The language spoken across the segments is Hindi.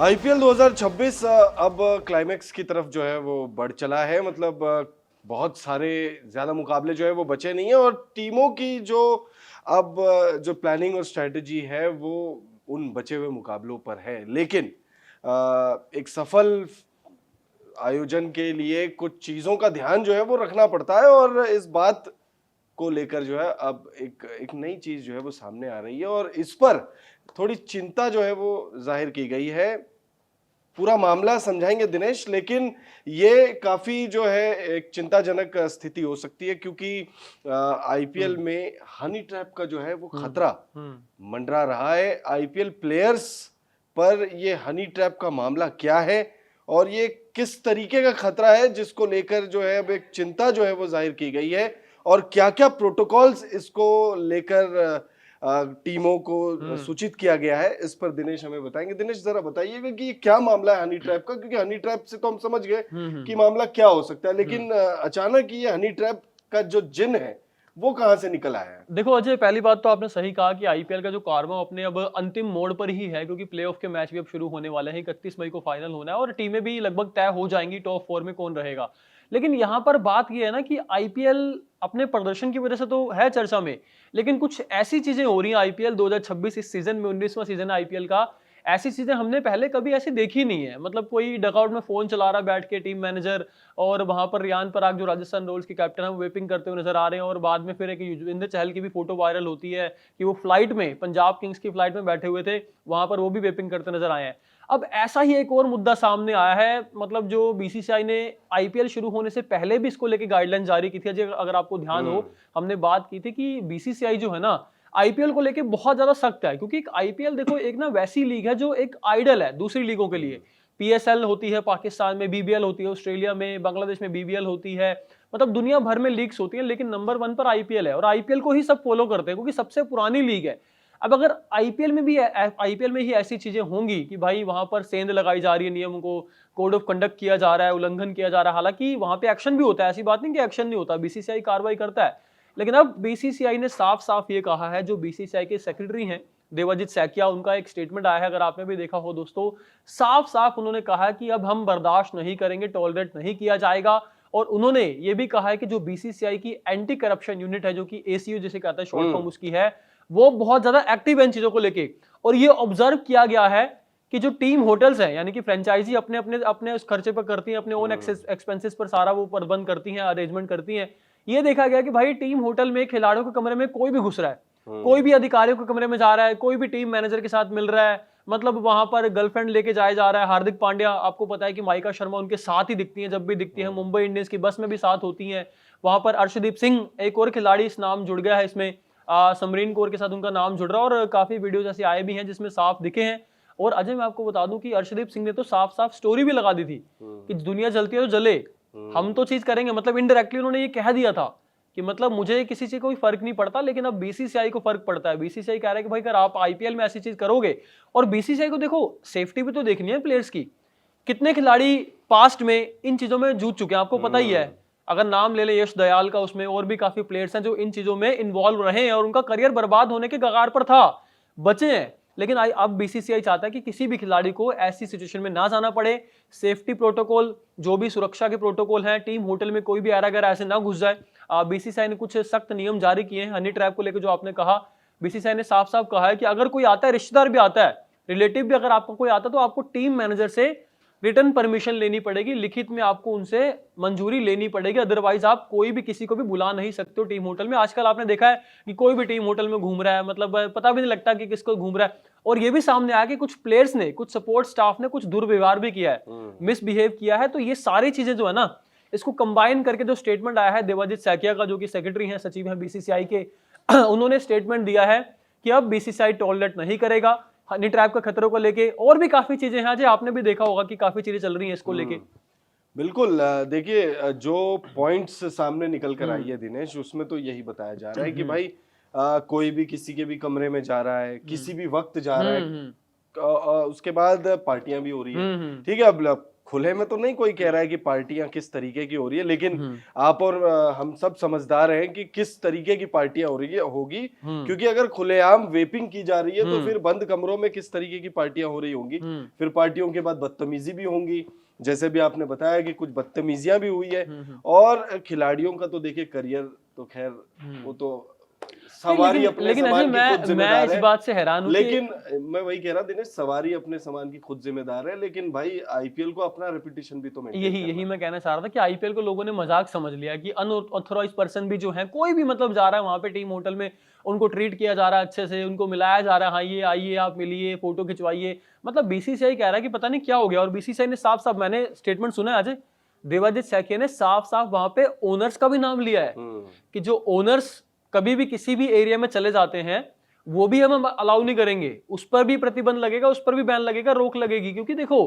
आईपीएल 2026 अब क्लाइमेक्स की तरफ जो है वो बढ़ चला है। मतलब बहुत सारे ज्यादा मुकाबले जो है वो बचे नहीं है और टीमों की जो अब जो प्लानिंग और स्ट्रेटजी है वो उन बचे हुए मुकाबलों पर है। लेकिन एक सफल आयोजन के लिए कुछ चीजों का ध्यान जो है वो रखना पड़ता है और इस बात को लेकर जो है अब एक एक नई चीज जो है वो सामने आ रही है और इस पर थोड़ी चिंता जो है वो जाहिर की गई है। पूरा मामला समझाएंगे दिनेश, लेकिन ये काफी जो है एक चिंताजनक स्थिति हो सकती है क्योंकि आईपीएल हुँ, में हनी ट्रैप का जो है वो हुँ, खतरा हुँ, मंडरा रहा है। आईपीएल प्लेयर्स पर ये हनी ट्रैप का मामला क्या है और ये किस तरीके का खतरा है जिसको लेकर जो है अब एक चिंता जो है वो जाहिर की गई है और क्या-क्या प्रोटोकॉल्स इसको लेकर टीमों को हुँ। सूचित किया गया है, इस पर दिनेश हमें बताएंगे। दिनेश जरा बताइएगा कि ये क्या मामला है हनी ट्रैप का, क्योंकि हनी ट्रैप से तो हम समझ गए हुँ, हुँ, कि हुँ, मामला क्या हो सकता है, हुँ। लेकिन अचानक ये हनी ट्रैप का जो जिन है वो कहां से निकल आया है? देखो अजय, पहली बात तो आपने सही कहा कि आईपीएल का जो कारवां अपने अब अंतिम मोड़ पर ही है, क्योंकि प्लेऑफ के मैच भी अब शुरू होने वाले हैं। 31 मई को फाइनल होना है और टीमें भी लगभग तय हो जाएंगी टॉप 4 में कौन रहेगा। लेकिन यहाँ पर बात ये है ना कि आईपीएल अपने प्रदर्शन की वजह से तो है चर्चा में, लेकिन कुछ ऐसी चीजें हो रही हैं आईपीएल 2026 इस सीजन में, 19वां सीजन है आईपीएल का। ऐसी चीजें हमने पहले कभी ऐसी देखी नहीं है। मतलब कोई डगआउट में फोन चला रहा बैठ के टीम मैनेजर, और वहां पर रियान पराग जो राजस्थान रॉयल्स के कैप्टन है वो वेपिंग करते हुए नजर आ रहे हैं। और बाद में फिर एक युजवेंद्र चहल की भी फोटो वायरल होती है कि वो फ्लाइट में, पंजाब किंग्स की फ्लाइट में बैठे हुए थे, वहां पर वो भी वेपिंग करते नजर आए हैं। अब ऐसा ही एक और मुद्दा सामने आया है। मतलब जो बीसीसीआई ने आईपीएल शुरू होने से पहले भी इसको लेके गाइडलाइन जारी की थी, अगर आपको ध्यान हो, हम्म। हमने बात की थी कि बीसीसीआई जो है ना आईपीएल को लेके बहुत ज्यादा सख्त है, क्योंकि आईपीएल देखो एक ना वैसी लीग है जो एक आइडल है दूसरी लीगों के लिए। पीएसएल होती है पाकिस्तान में, बीबीएल होती है ऑस्ट्रेलिया में, बांग्लादेश में बीबीएल होती है। मतलब दुनिया भर में लीग्स होती हैं, लेकिन नंबर 1 पर आईपीएल है और आईपीएल को ही सब फॉलो करते हैं क्योंकि सबसे पुरानी लीग है। अब अगर आईपीएल में ही ऐसी चीजें होंगी कि भाई वहां पर सेंध लगाई जा रही है, नियम को कोड ऑफ कंडक्ट किया जा रहा है, उल्लंघन किया जा रहा है, हालांकि वहां पे एक्शन भी होता है, ऐसी बात नहीं कि एक्शन नहीं होता, बीसीसीआई कार्रवाई करता है। लेकिन अब बीसीसीआई ने साफ साफ ये कहा है, जो बीसीसीआई के सेक्रेटरी हैं देवाजीत सैकिया, उनका एक स्टेटमेंट आया है, अगर आपने भी देखा हो दोस्तों, साफ साफ उन्होंने कहा है कि अब हम बर्दाश्त नहीं करेंगे, टॉलरेट नहीं किया जाएगा। और उन्होंने ये भी कहा है कि जो बीसीसीआई की एंटी करप्शन यूनिट है, जो कि एसीयू जिसे कहता है शॉर्ट फॉर्म हम्म। उसकी है, वो बहुत ज्यादा एक्टिव है इन चीजों को लेके। और ये ऑब्जर्व किया गया है कि जो टीम होटल्स हैं, यानी कि फ्रेंचाइजी अपने अपने अपने उस खर्चे पर करती हैं, अपने ओन हम्म। एक्सपेंसेस पर सारा वो प्रबंध करती हैं, अरेंजमेंट करती हैं। ये देखा गया कि भाई टीम होटल में खिलाड़ियों के कमरे में कोई भी घुस रहा है, कोई भी हम्म। अधिकारियों के कमरे में जा रहा है, कोई भी टीम मैनेजर के साथ मिल रहा है, मतलब वहां पर गर्लफ्रेंड लेके जाया जा रहा है। हार्दिक पांड्या, आपको पता है कि माइका शर्मा उनके साथ ही दिखती हैं, जब भी दिखती है मुंबई इंडियंस की बस में भी साथ होती हैं। वहां पर अर्शदीप सिंह एक और खिलाड़ी, इस नाम जुड़ गया है इसमें, समरीन कौर के साथ उनका नाम जुड़ रहा है, और काफी वीडियोज ऐसे आए भी हैं जिसमें साफ दिखे हैं। और अजय, मैं आपको बता दूं कि अर्शदीप सिंह ने तो साफ साफ स्टोरी भी लगा दी थी कि दुनिया जलती है तो जले, हम तो चीज करेंगे। मतलब इनडायरेक्टली उन्होंने ये कह दिया था कि मतलब मुझे किसी चीज कोई फर्क नहीं पड़ता, लेकिन अब बीसीसीआई को फर्क पड़ता है। बीसीसीआई कह रहा है कि भाई अगर आप आईपीएल में ऐसी चीज करोगे, और बीसीसीआई को देखो सेफ्टी भी तो देखनी है प्लेयर्स की। कितने खिलाड़ी पास्ट में इन चीजों में जूझ चुके हैं, आपको पता ही है। अगर नाम ले ले यश दयाल का, उसमें और भी काफी प्लेयर्स हैं जो इन चीजों में इन्वॉल्व रहे हैं और उनका करियर बर्बाद होने के कगार पर था, बचे हैं। लेकिन अब बीसीसीआई चाहता है कि किसी भी खिलाड़ी को ऐसी सिचुएशन में ना जाना पड़े। सेफ्टी प्रोटोकॉल, जो भी सुरक्षा के प्रोटोकॉल हैं, टीम होटल में कोई भी ऐरा गैरा ऐसे ना घुस जाए। बीसीसीआई ने कुछ सख्त नियम जारी किए हैं हनी ट्रैप को लेकर, जो आपने कहा। बीसीसीआई ने साफ साफ कहा है कि अगर कोई आता है, रिश्तेदार भी आता है, रिलेटिव भी अगर आपको कोई आता है, तो आपको टीम मैनेजर से रिटर्न परमिशन लेनी पड़ेगी, लिखित में आपको उनसे मंजूरी लेनी पड़ेगी, अदरवाइज आप कोई भी किसी को भी बुला नहीं सकते हो टीम होटल में। आजकल आपने देखा है कि कोई भी टीम होटल में घूम रहा है, मतलब पता भी नहीं लगता कि किसको घूम रहा है। और ये भी सामने आया कि कुछ प्लेयर्स ने, कुछ सपोर्ट स्टाफ ने कुछ दुर्व्यवहार भी किया है, मिसबिहेव किया है। तो ये सारी चीजें जो है ना, इसको कंबाइन करके जो स्टेटमेंट आया है देवाजीत सैकिया का, जो कि सेक्रेटरी हैं, सचिव हैं बीसीसीआई के, उन्होंने स्टेटमेंट दिया है कि अब बीसीसीआई टॉलरेट नहीं करेगा हनी ट्रैप के खतरों को लेके। और भी काफी चीजें हैं, जो आपने भी देखा होगा कि काफी चीजें चल रही हैं इसको लेके। बिल्कुल। देखिए, जो पॉइंट्स सामने निकल कर आई हम्म, है दिनेश, उसमें तो यही बताया जा रहा है कि हम्म, भाई कोई भी किसी के भी कमरे में जा रहा है, हम्म, किसी भी वक्त जा रहा है। हम्म, उसके बाद पार्टियां भी हो रही हैं। हम्म, ठीक है, अब खुले में तो नहीं कोई कह रहा है कि पार्टियां किस तरीके की हो रही है, लेकिन हम्म। आप और हम सब समझदार हैं कि किस तरीके की पार्टियां हो रही है होगी, हम्म। क्योंकि अगर खुलेआम वेपिंग की जा रही है तो हम्म। फिर बंद कमरों में किस तरीके की पार्टियां हो रही होंगी। हम्म। फिर पार्टियों के बाद बदतमीजी भी होंगी, जैसे भी आपने बताया कि कुछ बदतमीजियां भी हुई है। और खिलाड़ियों का तो देखिए करियर तो खैर वो तो नहीं, सवारी अपने लेकिन अजय सामान की खुद मैं जिम्मेदार इस है। बात से हैरान हूँ कि लेकिन मैं वही कह रहा दिनेश, सवारी अपने सामान की खुद जिम्मेदार है, लेकिन भाई आईपीएल को अपना रेपुटेशन भी तो मेंटेन यही करना यही है। मैं कहना चाह रहा था कि आईपीएल को लोगों ने मजाक समझ लिया कि अनऑथोराइज पर्सन भी जो है, कोई भी मतलब जा रहा है वहां पे टीम होटल में, उनको ट्रीट किया जा रहा है अच्छे से, उनको मिलाया जा रहा है, हाँ ये आइए आप मिलिए फोटो खिंचवाइए। मतलब बीसीसीआई कह रहा है कि पता नहीं क्या हो गया। और बीसीसीआई ने साफ साफ, मैंने स्टेटमेंट सुना है आज, देवाजीत सैकिया ने साफ साफ वहां पे ओनर्स का भी नाम लिया है कि जो ओनर्स कभी भी किसी भी एरिया में चले जाते हैं वो भी हम अलाउ नहीं करेंगे, उस पर भी प्रतिबंध लगेगा, उस पर भी बैन लगेगा, रोक लगेगी। क्योंकि देखो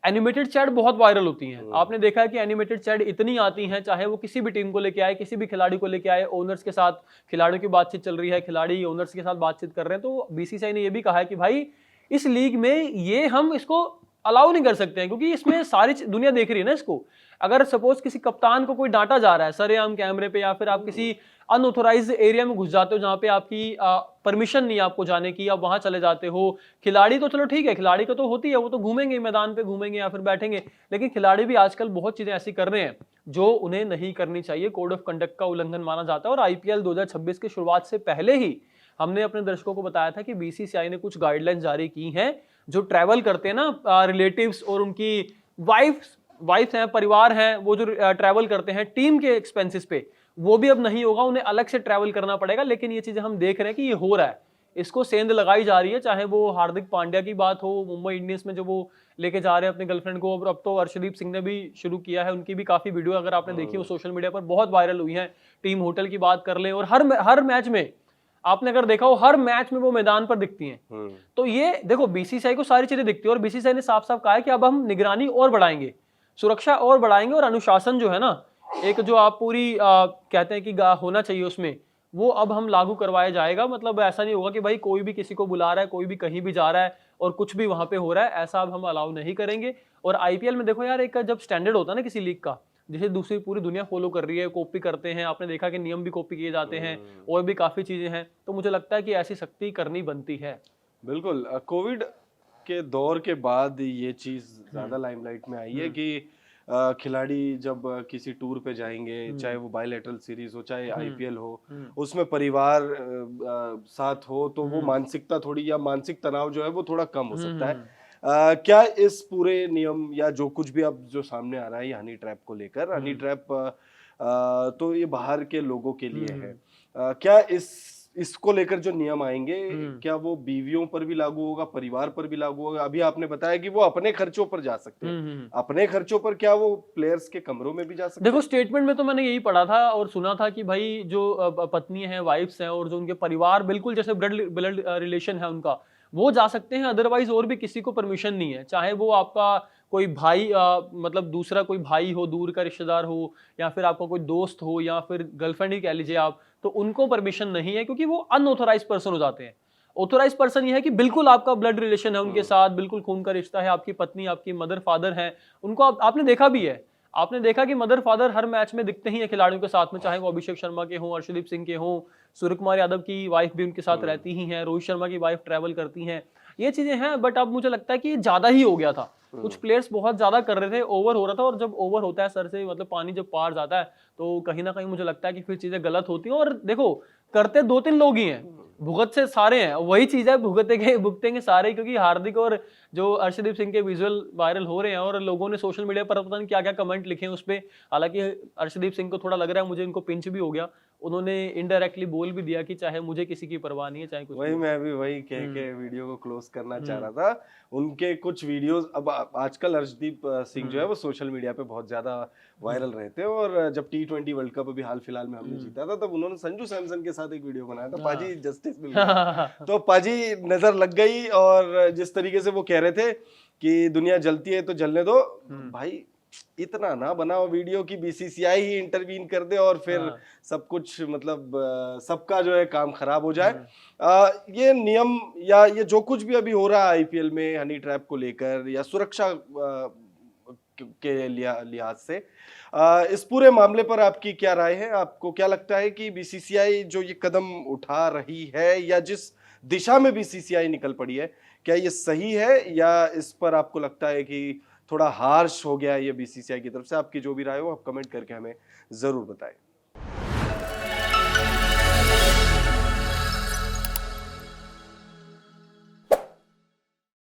एनिमेटेड चैट बहुत वायरल होती हैं, आपने देखा है कि एनिमेटेड चैट इतनी आती हैं, चाहे वो किसी भी टीम को लेके आए, किसी भी खिलाड़ी को लेके आए, ओनर्स के साथ खिलाड़ियों की बातचीत चल रही है, खिलाड़ी ओनर्स के साथ बातचीत कर रहे हैं, तो बीसीसीआई ने ये भी कहा है कि भाई इस लीग में ये हम इसको अलाउ नहीं कर सकते हैं, क्योंकि इसमें सारी दुनिया देख रही है ना इसको। अगर सपोज किसी कप्तान को कोई डांटा जा रहा है सरेआम कैमरे पे, या फिर आप किसी अनऑथोराइज एरिया में घुस जाते हो जहां पे आपकी परमिशन नहीं है आपको जाने की, आप वहां चले जाते हो। खिलाड़ी तो चलो ठीक है, खिलाड़ी का तो होती है, वो तो घूमेंगे मैदान पे, घूमेंगे या फिर बैठेंगे, लेकिन खिलाड़ी भी आजकल बहुत चीजें ऐसी कर रहे हैं जो उन्हें नहीं करनी चाहिए, कोड ऑफ कंडक्ट का उल्लंघन माना जाता है। और आईपीएल 2026 की शुरुआत से पहले ही हमने अपने दर्शकों को बताया था कि बीसीसीआई ने कुछ गाइडलाइंस जारी की हैं, जो ट्रैवल करते हैं ना रिलेटिव्स और उनकी वाइफ हैं, परिवार हैं, वो जो ट्रैवल करते हैं टीम के एक्सपेंसेस पे, वो भी अब नहीं होगा, उन्हें अलग से ट्रैवल करना पड़ेगा। लेकिन ये चीजें हम देख रहे हैं कि ये हो रहा है, इसको सेंध लगाई जा रही है, चाहे वो हार्दिक पांड्या की बात हो, मुंबई इंडियंस में जो वो लेके जा रहे हैं अपनी गर्लफ्रेंड को, और अब तो अर्शदीप सिंह ने भी शुरू किया है, उनकी भी काफी वीडियो अगर आपने देखी वो सोशल मीडिया पर बहुत वायरल हुई है। टीम होटल की बात कर लें, और हर मैच में आपने अगर देखा हो, हर मैच में वो मैदान पर दिखती हैं। तो ये देखो बीसीसीआई को सारी चीजें दिखती है, और बीसीसीआई ने साफ साफ कहा है कि अब हम निगरानी और बढ़ाएंगे, सुरक्षा और बढ़ाएंगे, और अनुशासन जो है ना, एक जो आप पूरी कहते हैं कि होना चाहिए उसमें, वो अब हम लागू करवाया जाएगा। मतलब ऐसा नहीं होगा कि भाई कोई भी किसी को बुला रहा है, कोई भी कहीं भी जा रहा है और कुछ भी वहां पे हो रहा है, ऐसा अब हम अलाउ नहीं करेंगे। और आईपीएल में देखो यार, एक जब स्टैंडर्ड होता है ना किसी लीग का, जिसे दूसरी पूरी दुनिया फॉलो कर रही है, कॉपी करते हैं, आपने देखा कि नियम भी कॉपी किए जाते हैं, और भी काफी चीजें हैं, तो मुझे लगता है कि ऐसी सख्ती करनी बनती है। बिल्कुल। कोविड के दौर के बाद ये चीज ज्यादा लाइमलाइट में आई है कि खिलाड़ी जब किसी टूर पे जाएंगे, चाहे वो बायलैटरल सीरीज हो, चाहे आईपीएल हो, उसमें परिवार साथ हो, तो वो मानसिकता थोड़ी, या मानसिक तनाव जो है वो थोड़ा कम हो सकता है। क्या इस पूरे नियम या जो कुछ भी अब जो सामने आ रहा है, ये हनी ट्रैप को लेकर, हनी ट्रैप तो ये बाहर के लोगों के लिए है, क्या इसको लेकर जो नियम आएंगे, क्या वो बीवियों पर भी लागू होगा, परिवार पर भी लागू होगा? अभी आपने बताया कि वो अपने खर्चों पर जा सकते हैं, अपने खर्चों पर क्या वो प्लेयर्स के कमरों में भी जा सकते हैं? देखो स्टेटमेंट में तो मैंने यही पढ़ा था और सुना था कि भाई जो पत्नी है, वाइफ्स हैं, और जो उनके परिवार बिल्कुल जैसे ब्लड रिलेशन है उनका, वो जा सकते हैं, अदरवाइज और भी किसी को परमिशन नहीं है। चाहे वो आपका कोई भाई मतलब दूसरा कोई भाई हो, दूर का रिश्तेदार हो, या फिर आपका कोई दोस्त हो, या फिर गर्लफ्रेंड ही कह लीजिए आप, तो उनको परमिशन नहीं है, क्योंकि वो अनऑथोराइज पर्सन हो जाते हैं। ऑथोराइज पर्सन ये है कि बिल्कुल आपका ब्लड रिलेशन है उनके साथ, बिल्कुल खून का रिश्ता है, आपकी पत्नी, आपकी मदर फादर है, उनको आपने देखा भी है, आपने देखा कि मदर फादर हर मैच में दिखते ही हैं खिलाड़ियों के साथ में, चाहे वो अभिषेक शर्मा के हों, अर्शदीप सिंह के हों, सूर्य कुमार यादव की वाइफ भी उनके साथ रहती ही हैं, रोहित शर्मा की वाइफ ट्रैवल करती हैं, ये चीजें हैं। बट अब मुझे लगता है कि ज्यादा ही हो गया था, कुछ प्लेयर्स बहुत ज्यादा कर रहे थे, ओवर हो रहा था, और जब ओवर होता है सर से, मतलब पानी जब पार जाता है, तो कहीं ना कहीं मुझे लगता है कि फिर चीजें गलत होती हैं। और देखो करते 2-3 लोग ही हैं, भुगत से सारे हैं, वही चीज है, भुगतेंगे सारे, क्योंकि हार्दिक और जो अर्शदीप सिंह के विजुअल वायरल हो रहे हैं, और लोगों ने सोशल मीडिया पर पता नहीं क्या क्या कमेंट लिखे हैं उस पे। हालांकि अर्शदीप सिंह को थोड़ा लग रहा है मुझे इनको पिंच भी हो गया, उन्होंने इनडायरेक्टली बोल भी दिया कि चाहे मुझे किसी की परवाह नहीं है, चाहे कुछ। वही मैं भी वही कह के वीडियो को क्लोज करना चाह रहा था। उनके कुछ वीडियोस, अब आजकल अर्शदीप सिंह जो है वो सोशल मीडिया पे बहुत ज्यादा वायरल रहते हैं, और जब T20 वर्ल्ड कप अभी हाल फिलहाल में हमने जीता था, तब उन्होंने संजू सैमसन के साथ एक वीडियो बनाया था, पाजी जस्टिस मिल गया। तो पाजी नजर लग गई, और जिस तरीके से वो कह रहे थे कि दुनिया जलती है तो जलने दो, भाई इतना ना बनाओ वीडियो की बीसीसीआई ही इंटरवीन कर दे और फिर सब कुछ, मतलब सबका जो है काम खराब हो जाए। ये नियम या ये जो कुछ भी अभी हो रहा है आईपीएल में हनी ट्रैप को लेकर, या सुरक्षा के लिहाज से। इस पूरे मामले पर आपकी क्या राय है? आपको क्या लगता है कि बीसीसीआई जो ये कदम उठा रही है या जिस दिशा में बीसीसीआई निकल पड़ी है, क्या ये सही है या इस पर आपको लगता है कि थोड़ा हार्श हो गया ये बीसीसीआई की तरफ से? आपकी जो भी राय हो आप कमेंट करके हमें ज़रूर बताएं।